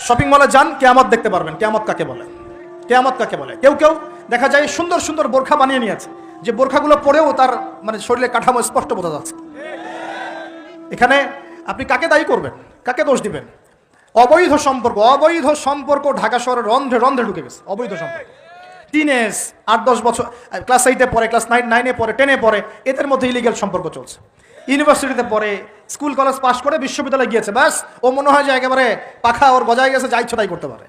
Shopping মলে যান, কিয়ামত দেখতে পারবেন। কিয়ামত কাকে বলে? কিয়ামত কাকে বলে? কেউ কেউ দেখা যায় সুন্দর সুন্দর বোরখা বানিয়ে নিয়েছে, যে বোরখাগুলো পরেও তার মানে শরীরে কাঠামো স্পষ্ট বোঝা যাচ্ছে। এখানে আপনি কাকে দায়ী করবেন, কাকে দোষ দিবেন? অবৈধ সম্পর্ক ঢাকা শহরের রন্ধ্রে রন্ধ্রে ঢুকে গেছে। অবৈধ সম্পর্ক, টিনেজ 8-10 বছর, ক্লাস 8-এ পড়ে, ক্লাস 9-এ পড়ে, 10-এ পড়ে, এদের মধ্যে ইলিগাল সম্পর্ক চলছে। ইউনিভার্সিটিতে পড়ে, স্কুল কলেজ পাশ করে বিশ্ববিদ্যালয়ে গিয়েছে, ব্যাস ও মনে হয় যে একেবারে পাখা ওর বজায় গেছে, যা ইচ্ছা তাই করতে পারে।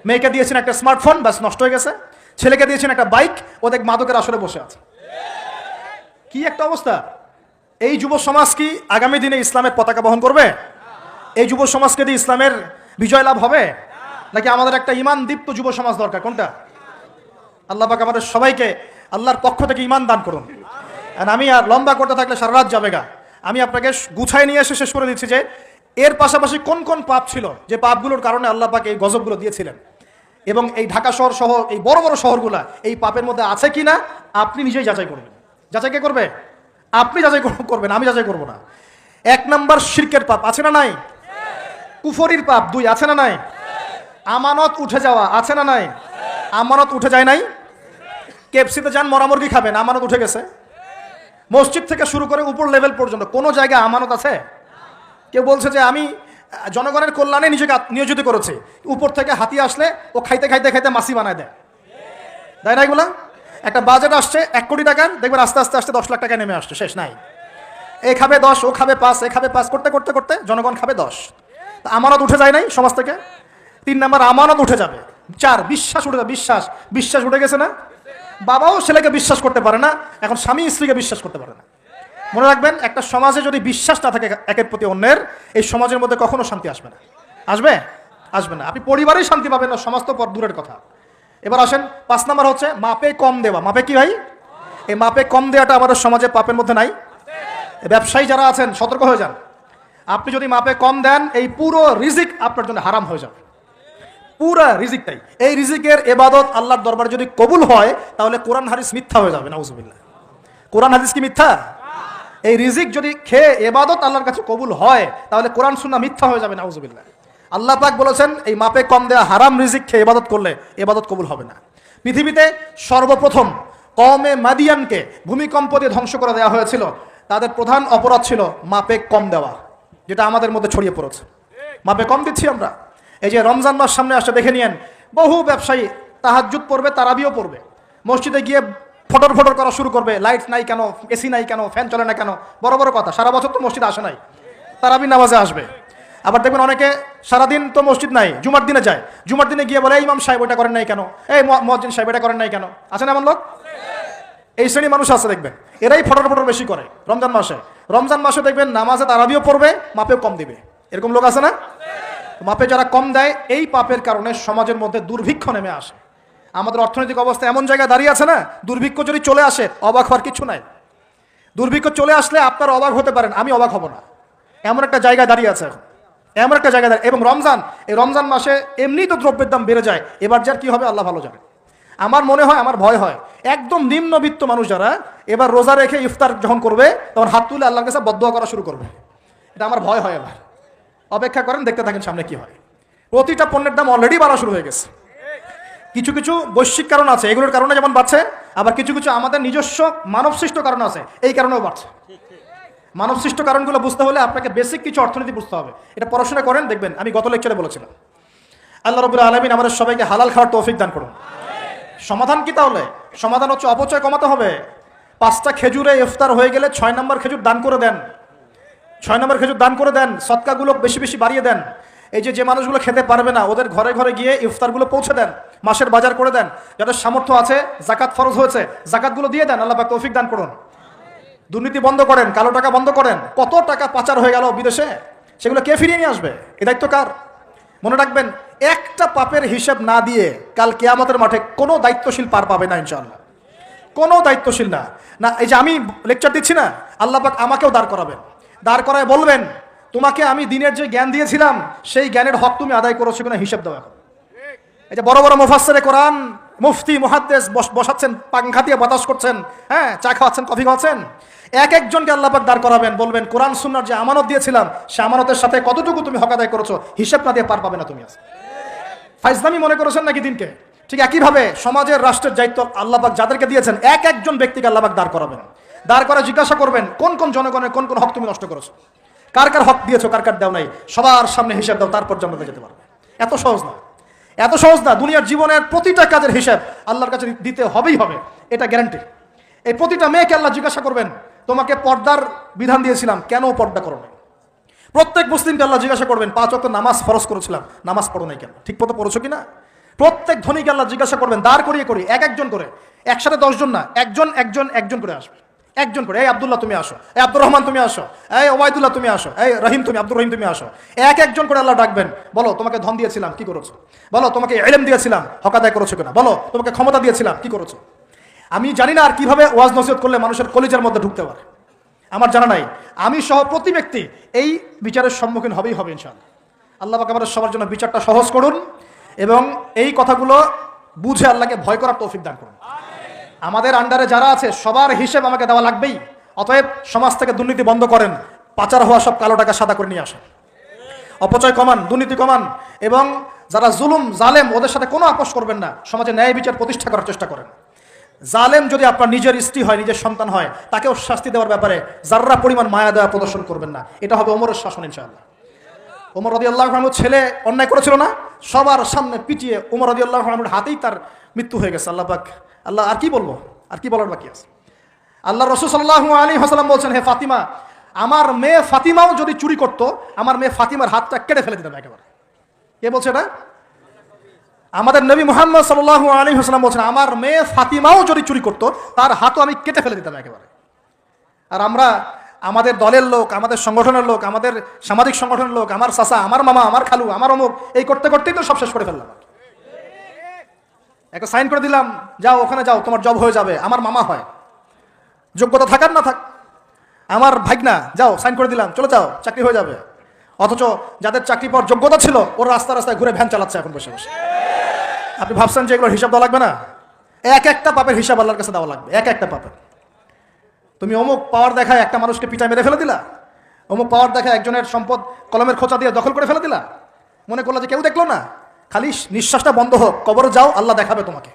মেয়েকে দিয়েছেন একটা স্মার্টফোন, ব্যাস নষ্ট হয়ে গেছে। ছেলেকে দিয়েছেন একটা বাইক, ও দেখ মাদকের আসরে বসে আছে। কি একটা অবস্থা! এই যুব সমাজ কি আগামী দিনে ইসলামের পতাকা বহন করবে? এই যুব সমাজকে দিয়ে ইসলামের বিজয় লাভ হবে? নাকি আমাদের একটা ইমান দীপ্ত যুব সমাজ দরকার? কোনটা? আল্লাহ পাক আমাদের সবাইকে আল্লাহর পক্ষ থেকে ইমান দান করুন। আর আমি আর লম্বা করতে থাকলে সারা রাত যাবে গা। আমি আপনাকে গুছাই নিয়ে এসে শেষ করে দিচ্ছি যে এর পাশাপাশি কোন কোন পাপ ছিল, যে পাপগুলোর কারণে আল্লাহ পাক এই গজবগুলো দিয়েছিলেন, এবং এই ঢাকা শহর সহ এই বড় বড় শহরগুলা এই পাপের মধ্যে আছে কিনা আপনি নিজেই যাচাই করবেন। যাচাই কে করবে? আপনি যাচাই করবেন, আমি যাচাই করব না। 1 নম্বর শিরকের পাপ, আছে না নাই? কুফরির পাপ 2, আছে না নাই? আমানত উঠে যাওয়া, আছে না নাই? আমানত উঠে যায় নাই? কেএফসিতে যান, মরা মুরগি খাবেন, আমানত উঠে গেছে। মসজিদ থেকে শুরু করে উপর লেভেল পর্যন্ত কোনো জায়গায় আমানত আছে? কেউ বলছে যে আমি জনগণের কল্যাণে নিজেকে নিয়োজিত করেছি, উপর থেকে হাতি আসলে ও খাইতে খাইতে খাইতে মাসি বানায় দেয়, তাই না? এগুলা একটা বাজেট আসছে 1 কোটি টাকার, দেখবেন আস্তে আস্তে আস্তে 10 লাখ টাকা নেমে আসছে, শেষ নাই। এ খাবে 10, ও খাবে 5, এ খাবে 5 করতে করতে করতে জনগণ খাবে 10। আমানত উঠে যায় নাই সমাজ থেকে? 3 নম্বর আমানত উঠে যাবে। 4 বিশ্বাস উঠে যাবে। বিশ্বাস উঠে গেছে না? বাবাও ছেলেকে বিশ্বাস করতে পারে না, এখন স্বামী স্ত্রীকে বিশ্বাস করতে পারে না। মনে রাখবেন, একটা সমাজে যদি বিশ্বাস না থাকে একের প্রতি অন্যের, এই সমাজের মধ্যে কখনো শান্তি আসবে না। আসবে না। আপনি পরিবারেই শান্তি পাবেন না, সমাজ তো পর দূরের কথা। এবার আসেন 5 নম্বর হচ্ছে মাপে কম দেওয়া। মাপে কি ভাই? এই মাপে কম দেওয়াটা আমাদের সমাজে পাপের মধ্যে নাই? ব্যবসায়ী যারা আছেন সতর্ক হয়ে যান। আপনি যদি মাপে কম দেন, এই পুরো রিজিক আপনার জন্য হারাম হয়ে যাবে, পুরো রিজিকটাই। এই রিজিকের ইবাদত আল্লাহর দরবারে যদি কবুল হয়, তাহলে কোরআন হাদিস মিথ্যা হয়ে যাবে। নাউজুবিল্লাহ। কোরআন হাদিস কি মিথ্যা? এই রিজিক যদি খেয়ে ইবাদত আল্লাহর কাছে কবুল হয়, তাহলে কোরআন সুন্নাহ মিথ্যা হয়ে যাবে। নাউজুবিল্লাহ। আল্লাহ পাক বলেছেন এই মাপে কম দেওয়া হারাম রিজিক খেয়ে ইবাদত করলে ইবাদত কবুল হবে না। পৃথিবীতে সর্বপ্রথম কওমে মাদিয়ানকে ভূমিকম্প দিয়ে ধ্বংস করে দেওয়া হয়েছিল। তাদের প্রধান অপরাধ ছিল মাপে কম দেওয়া, যেটা আমাদের মধ্যে ছড়িয়ে পড়েছে। মাপে কম দিচ্ছি আমরা। এই যে রমজান মাস সামনে আসছে, দেখে নিয়েন বহু ব্যবসায়ী তাহাজ্জুদ পড়বে, তারাবিও পড়বে, মসজিদে গিয়ে ফটর ফটর করা শুরু করবে। লাইট নাই কেন, এসি নাই কেন, ফ্যান চলে না কেন? বড় বড় কথা, সারা বছর তো মসজিদ আসে নাই, তারাবি নামাজে আসবে। আবার দেখবেন অনেকে সারাদিন তো মসজিদ নাই, জুমার দিনে যায়, জুমার দিনে গিয়ে বলে এই ইমাম সাহেব এটা করেন নাই কেন, এই মুয়াজ্জিন সাহেব এটা করেন নাই কেন? আছে না এমন লোক? এই শ্রেণী মানুষ আছে দেখবেন, এরাই ফটর ফটর বেশি করে রমজান মাসে দেখবেন নামাজে তারাবিও পড়বে, মাপেও কম দিবে। এরকম লোক আছে না? মাপে যারা কম দেয়, এই পাপের কারণে সমাজের মধ্যে দুর্ভিক্ষ নেমে আসে। আমাদের অর্থনৈতিক অবস্থা এমন জায়গায় দাঁড়িয়ে আছে না, দুর্ভিক্ষ যদি চলে আসে অবাক হওয়ার কিছু নাই। দুর্ভিক্ষ চলে আসলে আপনারা অবাক হতে পারেন, আমি অবাক হব না। এমন একটা জায়গায় দাঁড়িয়ে আছে এখন, এমন একটা জায়গায় দাঁড়িয়ে। এবং এই রমজান মাসে এমনি তো দ্রব্যের দাম বেড়ে যায়, এবার যার কি হবে আল্লাহ ভালো জানে। আমার মনে হয়, আমার ভয় হয়, একদম নিম্নবিত্ত মানুষ যারা এবার রোজা রেখে ইফতার যখন করবে, তখন হাত তুলে আল্লাহর কাছে বদদোয়া করা শুরু করবে। এটা আমার ভয় হয়। এবার অপেক্ষা করেন, দেখতে থাকেন সামনে কি হয়। প্রতিটা পণ্যের দাম অলরেডি বাড়া শুরু হয়ে গেছে। কিছু কিছু বৈশ্বিক কারণ আছে, এগুলোর কারণে যেমন বাড়ছে, আবার কিছু কিছু আমাদের নিজস্ব মানবসৃষ্ট কারণ আছে, এই কারণেও বাড়ছে। মানবসৃষ্ট কারণগুলো বুঝতে হলে আপনাকে বেসিক কিছু অর্থনীতি বুঝতে হবে। এটা পড়াশোনা করেন, দেখবেন আমি গত লেকচারে বলেছিলাম। আল্লাহ রাব্বুল আলামিন আমাদের সবাইকে হালাল খাওয়ার তৌফিক দান করুন। সমাধান কি তাহলে? সমাধান হচ্ছে অপচয় কমাতে হবে। 5টা খেজুরে ইফতার হয়ে গেলে 6 নম্বর খেজুর দান করে দেন। 6 নম্বর খেজুর দান করে দেন, সদকাগুলো বেশি বেশি বাড়িয়ে দেন। এই যে মানুষগুলো খেতে পারবে না, ওদের ঘরে ঘরে গিয়ে ইফতারগুলো পৌঁছে দেন, মাসের বাজার করে দেন। যাদের সামর্থ্য আছে, জাকাত ফরজ হয়েছে, জাকাতগুলো দিয়ে দেন। আল্লাহ পাক তৌফিক দান করুন। দুর্নীতি বন্ধ করেন, কালো টাকা বন্ধ করেন। কত টাকা পাচার হয়ে গেল বিদেশে, সেগুলো কে ফিরিয়ে নিয়ে আসবে? এ দায়িত্ব কার? মনে রাখবেন, একটা পাপের হিসাব না দিয়ে কাল কিয়ামতের মাঠে কোনো দায়িত্বশীল পার পাবে না ইনশাআল্লাহ। কোনো দায়িত্বশীল না। এই যে আমি লেকচার দিচ্ছি না, আল্লাহ পাক আমাকেও দাঁড় করাবেন, দাঁড় করায় বলবেন তোমাকে আমি দিনের যে জ্ঞান দিয়েছিলাম সেই জ্ঞানের হক তুমি আদায় করেছো কিনা হিসাব দাও। এখন এই যে বড় বড় মুফাসসিরে কোরআন মুফতি মুহাদ্দিস বসাচ্ছেন, পাংখা দিয়ে বাতাস করছেন, হ্যাঁ, চা খাওয়াচ্ছেন, কফি খাওয়াচ্ছেন। এক একজনকে আল্লাহ পাক দাঁড় করাবেন, বলবেন কোরআন সুন্নাহর যে আমানত দিয়েছিলাম সে আমানতের সাথে কতটুকু তুমি হক আদায় করেছো, হিসাব না দিয়ে পার পাবে না তুমি। আজ ফাইজলামি মনে করেছেন নাকি দিনকে? ঠিক একইভাবে সমাজের রাষ্ট্রের দায়িত্ব আল্লাহ পাক যাদেরকে দিয়েছেন এক একজন ব্যক্তিকে আল্লাহ পাক দাঁড় করাবেন। দাঁড় করে জিজ্ঞাসা করবেন কোন কোন জনগণের কোন কোন হক তুমি নষ্ট করেছো, কার কার হক দিয়েছো, কার কার দাও নাই, সবার সামনে হিসাব দাও, তারপর জান্নাতে যেতে পারবে। এত সহজ না, এত সহজ না। দুনিয়ার জীবনের প্রতিটা কাজের হিসাব আল্লাহর কাছে দিতে হবেই হবে, এটা গ্যারান্টি। এই প্রতিটা মেয়েকে আল্লাহ জিজ্ঞাসা করবেন, তোমাকে পর্দার বিধান দিয়েছিলাম, কেন পর্দা করো না? প্রত্যেক মুসলিমকে আল্লাহ জিজ্ঞাসা করবেন, 5 ওয়াক্ত নামাজ ফরজ করেছিলাম, নামাজ পড়ো নাই কেন? ঠিক মতো পড়েছো কিনা? প্রত্যেক ধনীকে আল্লাহ জিজ্ঞাসা করবেন, দাঁড় করিয়ে করি এক একজন করে, একসাথে 10 জন না, একজন একজন একজন করে আসবে, একজন করে। এই আব্দুল্লাহ তুমি আসো, এই আব্দুর রহমান তুমি আসো, এই ওবায়দুল্লাহ তুমি আসো, এই রহিম তুমি, আব্দুর রহিম তুমি আসো। এক একজন করে আল্লাহ ডাকবেন, বলো তোমাকে ধন দিয়েছিলাম, কি করেছো? বলো তোমাকে ইলম দিয়েছিলাম, হক আদায় করেছো কিনা? বলো তোমাকে ক্ষমতা দিয়েছিলাম, কি করেছো? আমি জানি না আর কিভাবে ওয়াজ নসিহত করলে মানুষের কলিজার মধ্যে ঢুকতে পারে, আমার জানা নাই। আমি সহ প্রতি ব্যক্তি এই বিচারের সম্মুখীন হবেই হবে ইনশাআল্লাহ। আল্লাহ পাক আমাদের সবার জন্য বিচারটা সহজ করুন এবং এই কথাগুলো বুঝে আল্লাহকে ভয় করার তৌফিক দান করুন। আমাদের আন্ডারে যারা আছে সবার হিসেব আমাকে দেওয়া লাগবেই। অতএব সমাজ থেকে দুর্নীতি বন্ধ করেন, পাচার হওয়া সব কালো টাকা সাদা করে নিয়ে আসেন, অপচয় কমান, দুর্নীতি কমান, এবং যারা জুলুম জালেম ওদের সাথে কোনো আপোষ করবেন না, সমাজে ন্যায় বিচার প্রতিষ্ঠা করার চেষ্টা করেন। জালেম যদি আপনার নিজের স্ত্রী হয়, নিজের সন্তান হয়, তাকেও শাস্তি দেওয়ার ব্যাপারে যার্রা পরিমাণ মায়া দেওয়া প্রদর্শন করবেন না। এটা হবে ওমরের শাসন ইনশাআল্লাহ। ওমর রাদিয়াল্লাহু আনহু ছেলে অন্যায় করেছিল না, সবার সামনে পিটিয়ে ওমর রাদিয়াল্লাহু আনহুর হাতেই তার মৃত্যু হয়ে গেছে। আল্লাহ পাক, আল্লাহ আর কি বলবো, আর কি বলার বাকি আছে? আল্লাহ রাসূল সাল্লাল্লাহু আলাইহি ওয়াসাল্লাম বলছেন, হে ফাতিমা, আমার মেয়ে ফাতিমাও যদি চুরি করতো, আমার মেয়ে ফাতিমার হাতটা কেটে ফেলে দিতাম একেবারে। কে বলছে এটা? আমাদের নবী মুহাম্মদ সাল্লাল্লাহু আলাইহি ওয়াসাল্লাম বলছেন, আমার মেয়ে ফাতিমাও যদি চুরি করতো, তার হাতও আমি কেটে ফেলে দিতাম একেবারে। আর আমরা আমাদের দলের লোক, আমাদের সংগঠনের লোক, আমাদের সামাজিক সংগঠনের লোক, আমার চাচা, আমার মামা, আমার খালু, আমার অমুক, এই করতে করতেই তো সব শেষ করে ফেললাম। একটা সাইন করে দিলাম, যাও ওখানে যাও, তোমার জব হয়ে যাবে। আমার মামা হয়, যোগ্যতা থাকার না থাক, আমার ভাগনা, যাও সাইন করে দিলাম, চলে যাও, চাকরি হয়ে যাবে। অথচ যাদের চাকরি পাওয়ার যোগ্যতা ছিল, ওরা রাস্তায় ঘুরে ভ্যান চালাচ্ছে এখন বসে বসে। আপনি ভাবছেন যে এগুলোর হিসাব দেওয়া লাগবে না? এক একটা পাপের হিসাব আল্লাহর কাছে দেওয়া লাগবে, এক একটা পাপের। তুমি অমুক পাওয়ার দেখায় একটা মানুষকে পিটায় মেরে ফেলে দিলা, অমুক পাওয়ার দেখায় একজনের সম্পদ কলমের খোঁচা দিয়ে দখল করে ফেলে দিলা, মনে করলা যে কেউ দেখলো না, খালি নিঃশ্বাসটা বন্ধ হোক, কবরে যাও, আল্লাহ দেখাবে তোমাকে।